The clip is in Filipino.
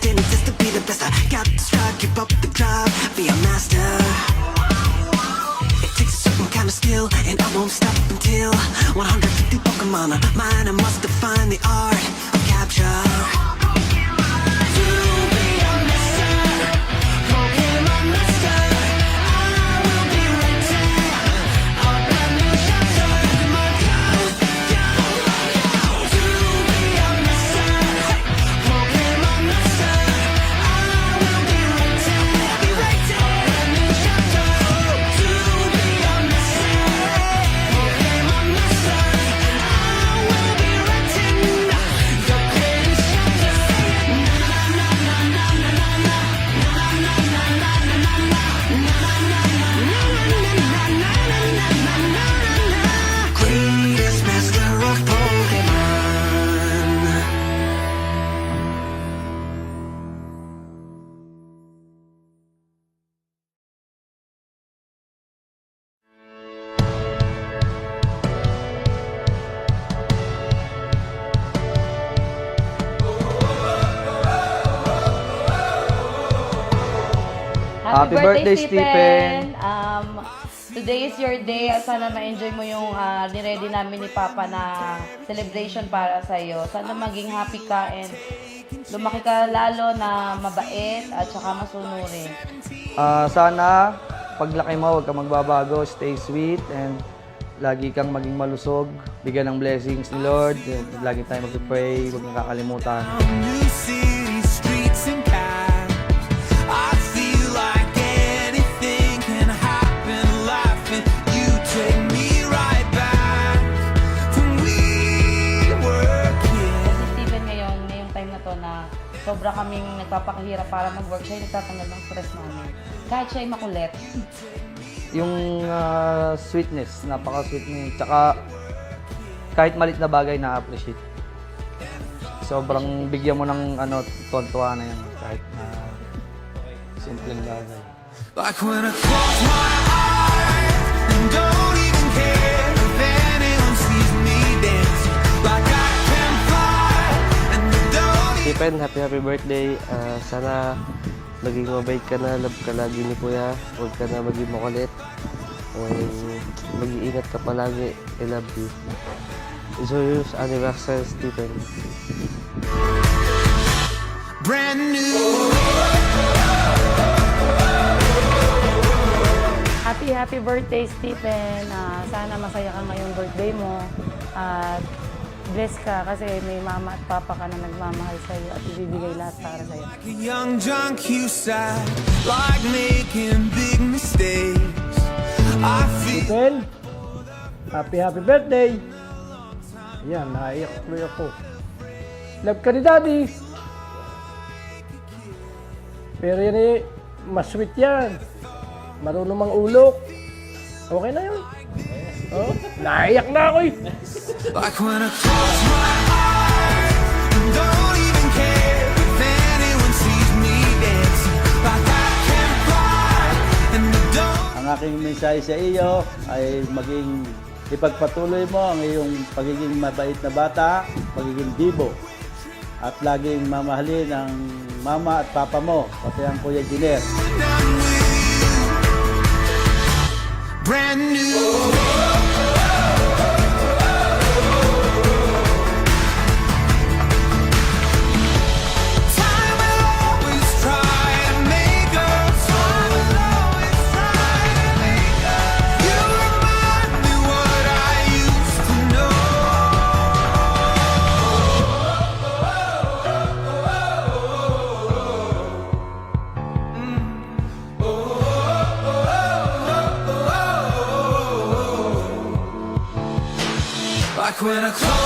didn't exist to be the best. I got the stride, keep up the drive, be a master. It takes a certain kind of skill, and I won't stop until 150 Pokemon are mine. I must define the art of capture. Happy birthday, Stephen! Today is your day. Sana ma-enjoy mo yung niready namin ni Papa na celebration para sa iyo. Sana maging happy ka and lumaki ka lalo na mabait at saka masunurin. Sana paglaki mo, huwag ka magbabago, stay sweet, and lagi kang maging malusog. Bigyan ng blessings ni Lord. Lagi tayo mag-pray, huwag kang kakalimutan. Sobra kaming nagpapakahirap para mag-work. Siya yung nagtatanggal ng stress namin. Kahit siya ay makulit. Yung sweetness, napaka-sweet niya. Tsaka kahit malit na bagay na-appreciate. Sobrang bigyan mo ng tontuwa na yan. Kahit na simpleng bagay. Like when I close my eyes and don't even care if anyone sees me dancing. Like I can fly and don't Stephen, happy birthday. Sana maging mabait ka na, love ka lagi ni Kuya. Huwag ka na maging makulit. Mag-iingat ka palagi. I love you. Joyous anniversary, Stephen. brand new. Happy birthday, Stephen. Sana masaya ka ngayong birthday mo. At bless ka kasi may mama at papa ka na nagmamahal sa'yo at ibibigay lahat para sa'yo. Like a young John Cusack, like making big mistakes. I feel Stephen, happy birthday! Ayan, naiyak tuloy ako. Love ka ni Daddy. Pero yan eh, mas sweet yan. Marunong mang ulok. Okay na yun. Oh, naiyak na ako eh. like when I close my eyes and don't even care if anyone sees me dancing. Like I can fly and I don't. Ang aking mensahe sa iyo ay maging ipagpatuloy mo ang iyong pagiging mabait na bata, pagiging dibo, at laging mamahalin ang mama at papa mo, pati ang Kuya Jiner. Brand new. Time will always try to make us. Time will always try to make us. You remind me what I used to know. Like when I close